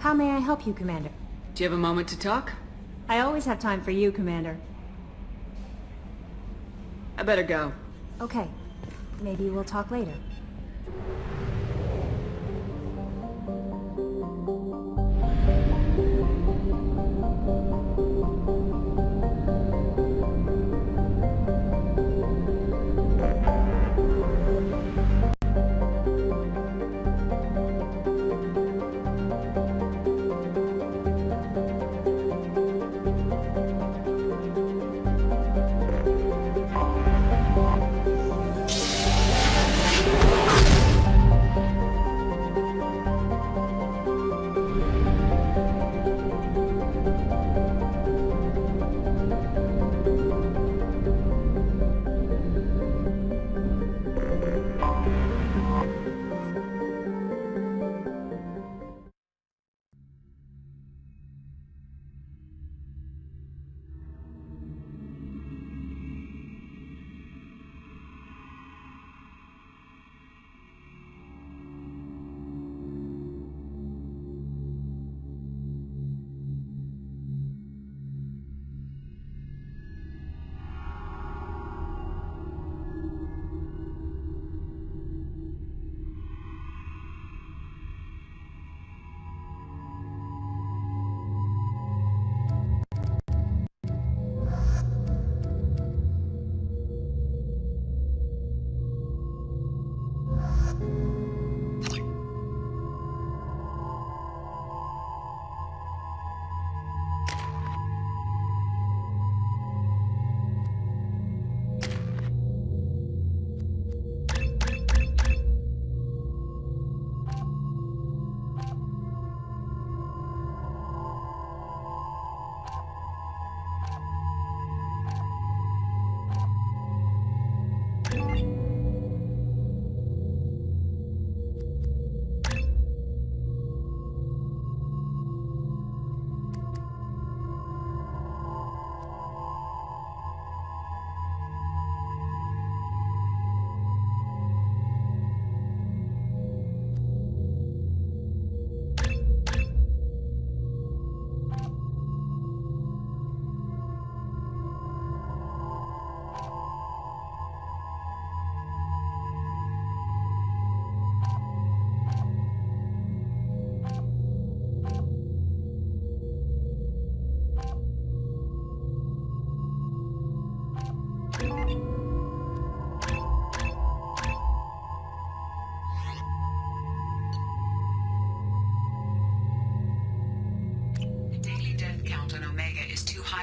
How may I help you, Commander? Do you have a moment to talk? I always have time for you, Commander. I better go. Okay. Maybe we'll talk later.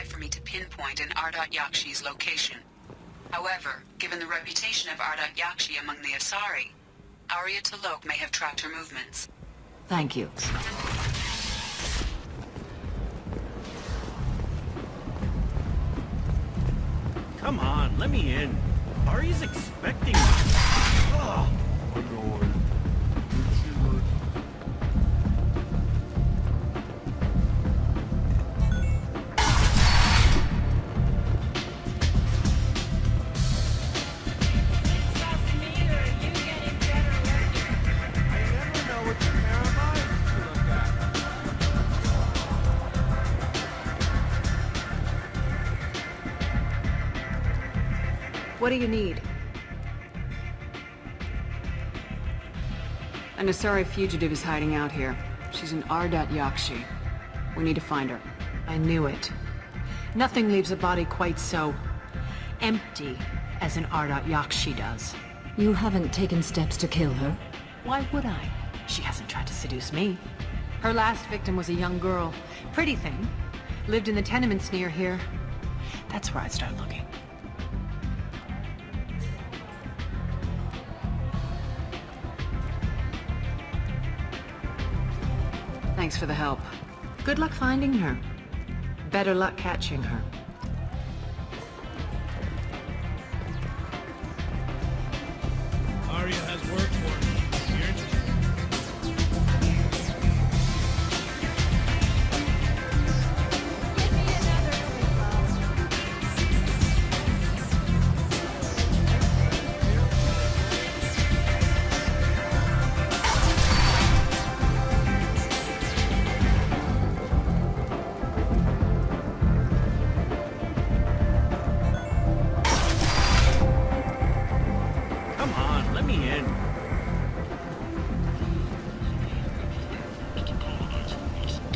For me to pinpoint an Ardat Yakshi's location. However, given the reputation of Ardat Yakshi among the Asari, Arya T'Loak may have tracked her movements. Thank you. Come on, let me in. Arya's expecting me. Ugh. What do you need? An Asari fugitive is hiding out here. She's an Ardat Yakshi. We need to find her. I knew it. Nothing leaves a body quite so empty as an Ardat Yakshi does. You haven't taken steps to kill her? Why would I? She hasn't tried to seduce me. Her last victim was a young girl. Pretty thing. Lived in the tenements near here. That's where I'd start looking. Thanks for the help. Good luck finding her. Better luck catching her. Arya has work for me. me in.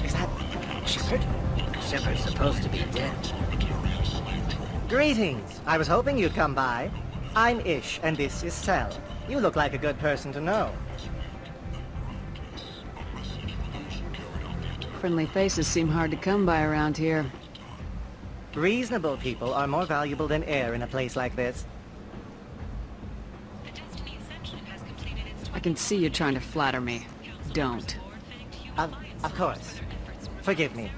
Is that Shepard? Shepard's supposed to be dead. Greetings. I was hoping you'd come by. I'm Ish, and this is Sel. You look like a good person to know. Friendly faces seem hard to come by around here. Reasonable people are more valuable than air in a place like this. I can see you trying to flatter me. Don't. Of course. Forgive me.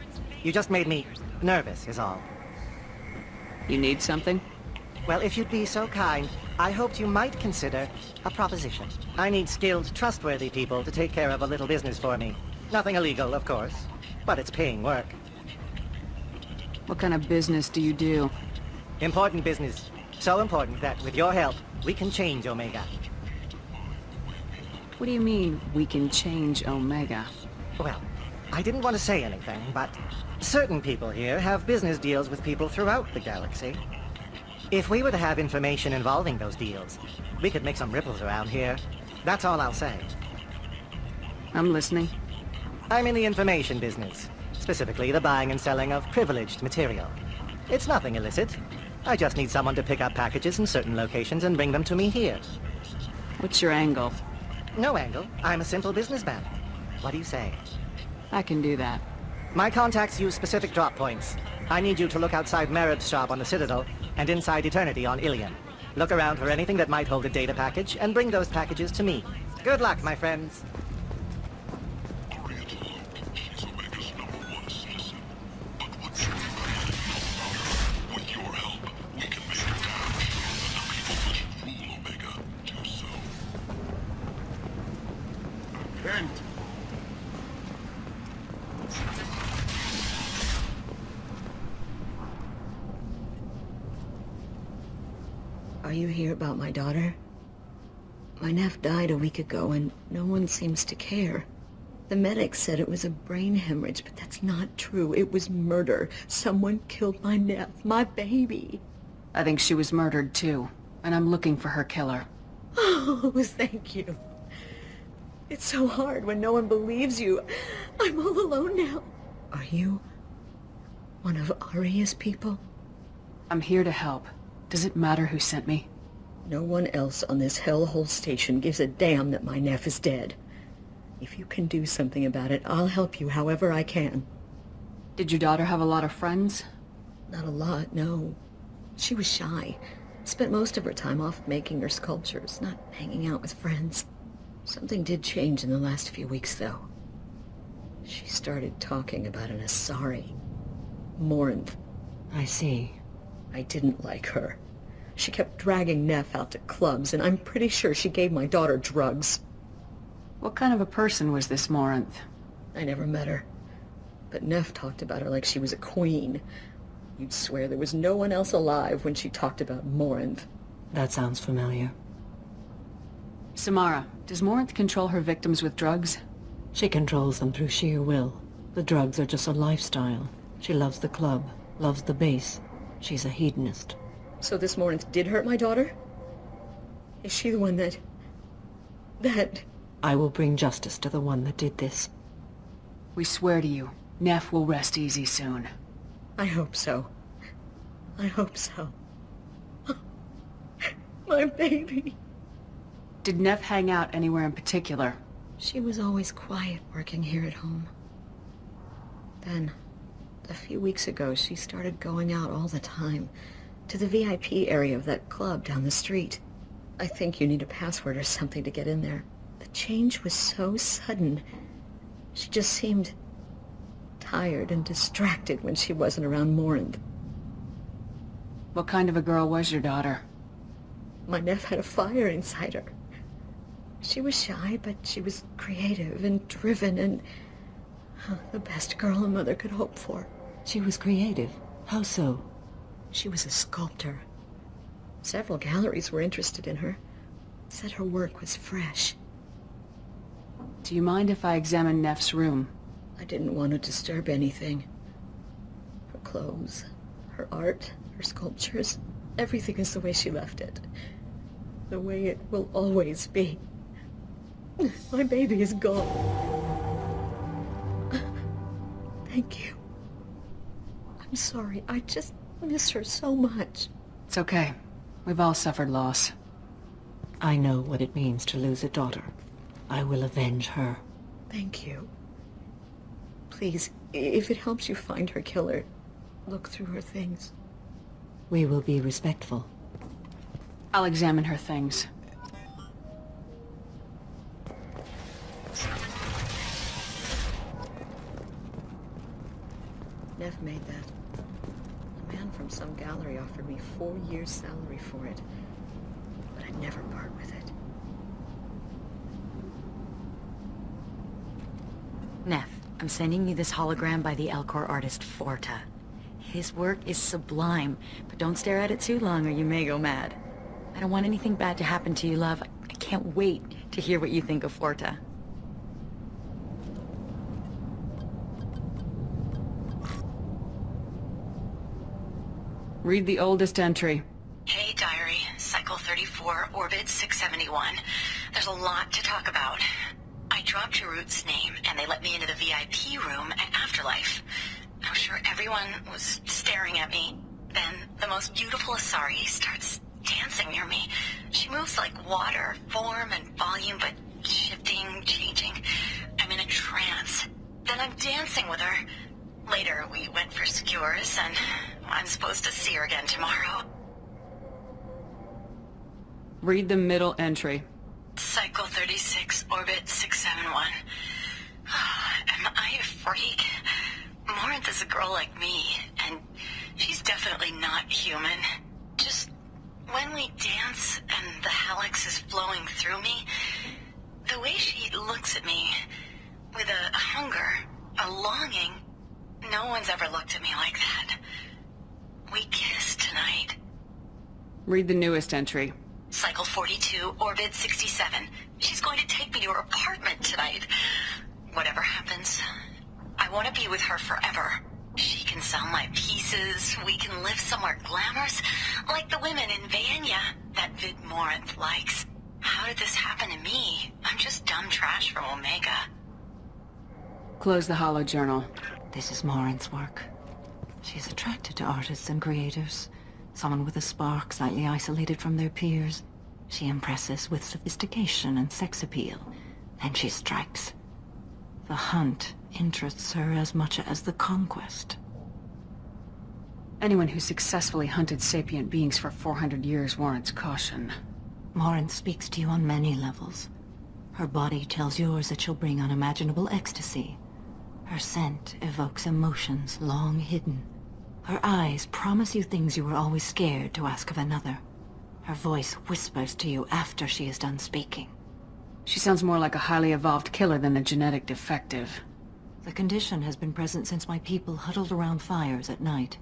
You just made me nervous, is all. You need something? Well, if you'd be so kind, I hoped you might consider a proposition. I need skilled, trustworthy people to take care of a little business for me. Nothing illegal, of course, but it's paying work. What kind of business do you do? Important business. So important that, with your help, we can change Omega. What do you mean, we can change Omega? Well, I didn't want to say anything, but certain people here have business deals with people throughout the galaxy. If we were to have information involving those deals, we could make some ripples around here. That's all I'll say. I'm listening. I'm in the information business, specifically the buying and selling of privileged material. It's nothing illicit. I just need someone to pick up packages in certain locations and bring them to me here. What's your angle? No angle. I'm a simple businessman. What do you say? I can do that. My contacts use specific drop points. I need you to look outside Merib's shop on the Citadel and inside Eternity on Ilion. Look around for anything that might hold a data package and bring those packages to me. Good luck, my friends. Bent. Are you here about my daughter? My nephew died a week ago and no one seems to care. The medics said it was a brain hemorrhage, but that's not true. It was murder. Someone killed my nephew, my baby. I think she was murdered too, and I'm looking for her killer. Oh, thank you. It's so hard when no one believes you. I'm all alone now. Are you one of Aria's people? I'm here to help. Does it matter who sent me? No one else on this hellhole station gives a damn that my nephew is dead. If you can do something about it, I'll help you however I can. Did your daughter have a lot of friends? Not a lot, no. She was shy. Spent most of her time off making her sculptures, not hanging out with friends. Something did change in the last few weeks, though. She started talking about an Asari. Morinth. I see. I didn't like her. She kept dragging Neff out to clubs, and I'm pretty sure she gave my daughter drugs. What kind of a person was this Morinth? I never met her. But Neff talked about her like she was a queen. You'd swear there was no one else alive when she talked about Morinth. That sounds familiar. Samara, does Morinth control her victims with drugs? She controls them through sheer will. The drugs are just a lifestyle. She loves the club, loves the base. She's a hedonist. So this Morinth did hurt my daughter? Is she the one that... I will bring justice to the one that did this. We swear to you, Neff will rest easy soon. I hope so. I hope so. My baby. Did Neff hang out anywhere in particular? She was always quiet working here at home. Then, a few weeks ago, she started going out all the time to the VIP area of that club down the street. I think you need a password or something to get in there. The change was so sudden. She just seemed tired and distracted when she wasn't around Morinth. What kind of a girl was your daughter? My nephew had a fire inside her. She was shy, but she was creative and driven and the best girl a mother could hope for. She was creative. How so? She was a sculptor. Several galleries were interested in her. Said her work was fresh. Do you mind if I examine Neff's room? I didn't want to disturb anything. Her clothes, her art, her sculptures, everything is the way she left it. the way it will always be. My baby is gone. Thank you. I'm sorry. I just miss her so much. It's okay. We've all suffered loss. I know what it means to lose a daughter. I will avenge her. Thank you. Please, if it helps you find her killer, look through her things. We will be respectful. I'll examine her things. Nev made that. A man from some gallery offered me 4 years' salary for it, but I'd never part with it. Neff, I'm sending you this hologram by the Elcor artist Forta. His work is sublime, but don't stare at it too long or you may go mad. I don't want anything bad to happen to you, love. I can't wait to hear what you think of Forta. Read the oldest entry. Hey, Diary. Cycle 34, Orbit 671. There's a lot to talk about. I dropped Jarut's name, and they let me into the VIP room at Afterlife. I'm sure everyone was staring at me. Then, the most beautiful Asari starts dancing near me. She moves like water, form and volume, but shifting, changing. I'm in a trance. Then I'm dancing with her. Later, we went for skewers, and I'm supposed to see her again tomorrow. Read the middle entry. Cycle 36, Orbit 671. Am I a freak? Morinth is a girl like me, and she's definitely not human. Just when we dance and the helix is flowing through me, the way she looks at me, with a hunger, a longing, no one's ever looked at me like that. We kissed tonight. Read the newest entry. Cycle 42, Orbit 67. She's going to take me to her apartment tonight. Whatever happens, I want to be with her forever. She can sell my pieces. We can live somewhere glamorous, like the women in Vanya that Vid Morinth likes. How did this happen to me? I'm just dumb trash from Omega. Close the holo journal. This is Morinth's work. She's attracted to artists and creators. Someone with a spark, slightly isolated from their peers. She impresses with sophistication and sex appeal. Then she strikes. The hunt interests her as much as the conquest. Anyone who successfully hunted sapient beings for 400 years warrants caution. Morinth speaks to you on many levels. Her body tells yours that she'll bring unimaginable ecstasy. Her scent evokes emotions long hidden. Her eyes promise you things you were always scared to ask of another. Her voice whispers to you after she is done speaking. She sounds more like a highly evolved killer than a genetic defective. The condition has been present since my people huddled around fires at night.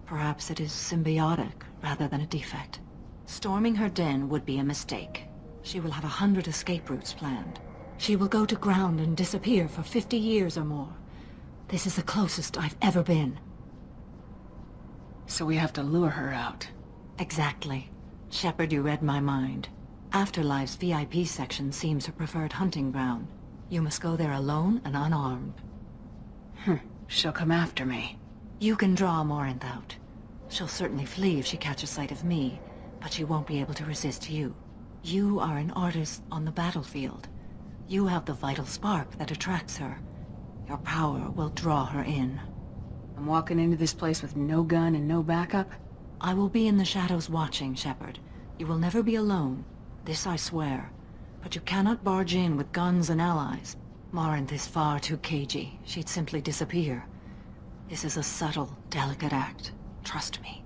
Perhaps it is symbiotic rather than a defect. Storming her den would be a mistake. She will have 100 escape routes planned. She will go to ground and disappear for 50 years or more. This is the closest I've ever been. So we have to lure her out. Exactly. Shepard, you read my mind. Afterlife's VIP section seems her preferred hunting ground. You must go there alone and unarmed. She'll come after me. You can draw Morinth out. She'll certainly flee if she catches sight of me, but she won't be able to resist you. You are an artist on the battlefield. You have the vital spark that attracts her. Your power will draw her in. I'm walking into this place with no gun and no backup? I will be in the shadows watching, Shepard. You will never be alone. This I swear. But you cannot barge in with guns and allies. Morinth is far too cagey. She'd simply disappear. This is a subtle, delicate act. Trust me.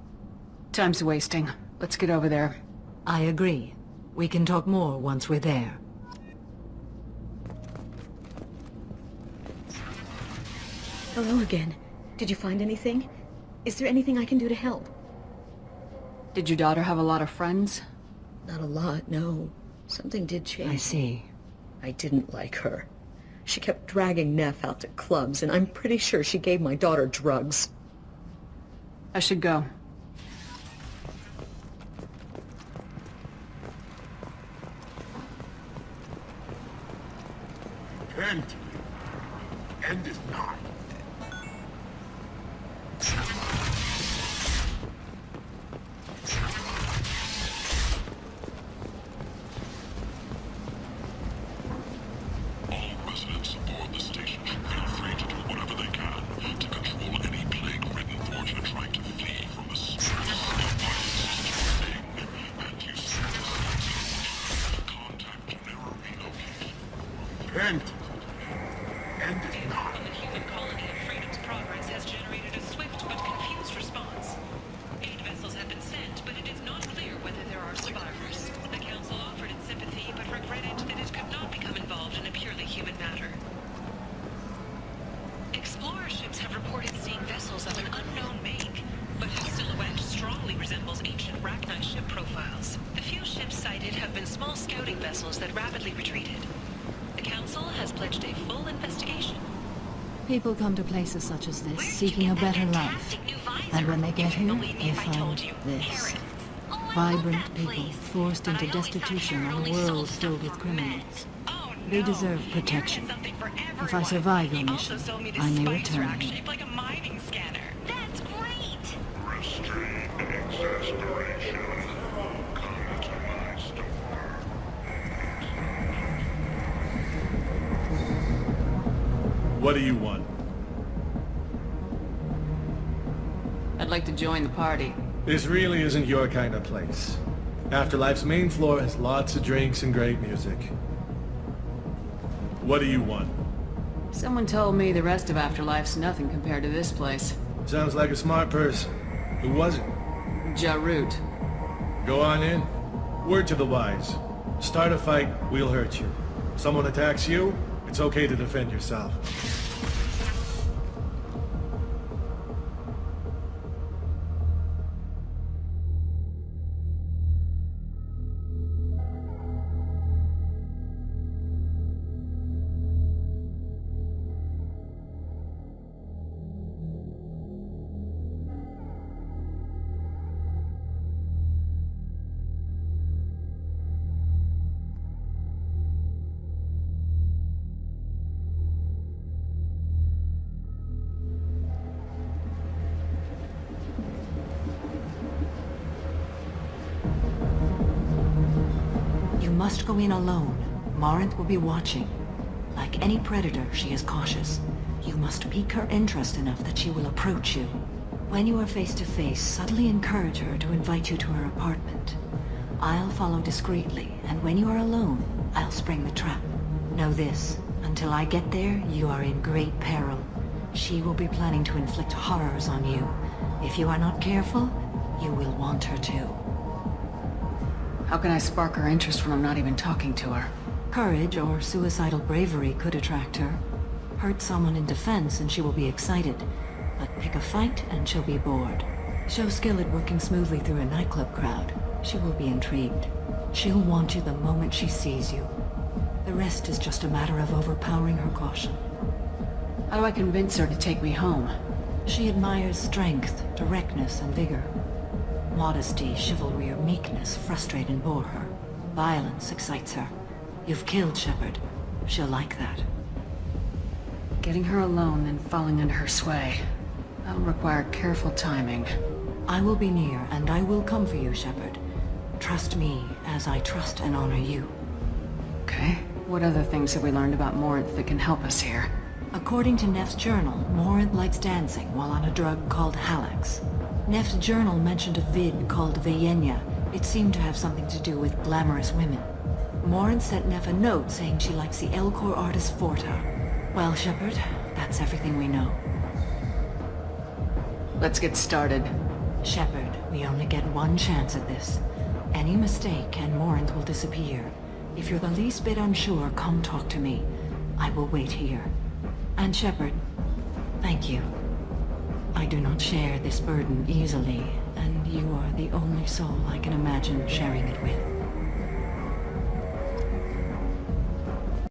Time's wasting. Let's get over there. I agree. We can talk more once we're there. Hello again. Did you find anything? Is there anything I can do to help? Did your daughter have a lot of friends? Not a lot, no. Something did change. I see. I didn't like her. She kept dragging Neff out to clubs, and I'm pretty sure she gave my daughter drugs. I should go. Repent. End is nigh. All residents aboard the station feel free to do whatever they can to control any plague-ridden Fortuna trying to flee from the spirits of Ing, and use the contact Samara relocate. Repent. End is nigh. The human colony of Freedom's Progress has generated a swift but confused response. 8 vessels have been sent, but it is not clear whether there are survivors. The Council offered its sympathy, but regretted that it could not become involved in a purely human matter. Explorer ships have reported seeing vessels of an unknown make, but whose silhouette strongly resembles ancient Rachni ship profiles. The few ships sighted have been small scouting vessels that rapidly retreated. The Council has pledged a full investigation. People come to places such as this seeking a better life. And when they get here, they find this. Vibrant people forced into destitution in a world filled with criminals. They deserve protection. If I survive your mission, I may return here. Like a mining scanner. That's great! Restrained exasperation. Come to my store. What do you want? I'd like to join the party. This really isn't your kind of place. Afterlife's main floor has lots of drinks and great music. What do you want? Someone told me the rest of Afterlife's nothing compared to this place. Sounds like a smart person. Who was it? Jarut. Go on in. Word to the wise. Start a fight, we'll hurt you. Someone attacks you, it's okay to defend yourself. You must go in alone. Morinth will be watching. Like any predator, she is cautious. You must pique her interest enough that she will approach you. When you are face to face, subtly encourage her to invite you to her apartment. I'll follow discreetly, and when you are alone, I'll spring the trap. Know this, until I get there, you are in great peril. She will be planning to inflict horrors on you. If you are not careful, you will want her to. How can I spark her interest when I'm not even talking to her? Courage or suicidal bravery could attract her. Hurt someone in defense and she will be excited. But pick a fight and she'll be bored. Show skill at working smoothly through a nightclub crowd. She will be intrigued. She'll want you the moment she sees you. The rest is just a matter of overpowering her caution. How do I convince her to take me home? She admires strength, directness, and vigor. Modesty, chivalry, or meekness frustrate and bore her. Violence excites her. You've killed Shepard. She'll like that. Getting her alone, then falling under her sway. That'll require careful timing. I will be near, and I will come for you, Shepard. Trust me, as I trust and honor you. Okay. What other things have we learned about Morinth that can help us here? According to Neff's journal, Morinth likes dancing while on a drug called Halax. Neff's journal mentioned a vid called Vayenya. It seemed to have something to do with glamorous women. Morinth sent Neff a note saying she likes the Elcor artist Forta. Well, Shepard, that's everything we know. Let's get started. Shepard, we only get one chance at this. Any mistake and Morinth will disappear. If you're the least bit unsure, come talk to me. I will wait here. And Shepard, thank you. I do not share this burden easily, and you are the only soul I can imagine sharing it with.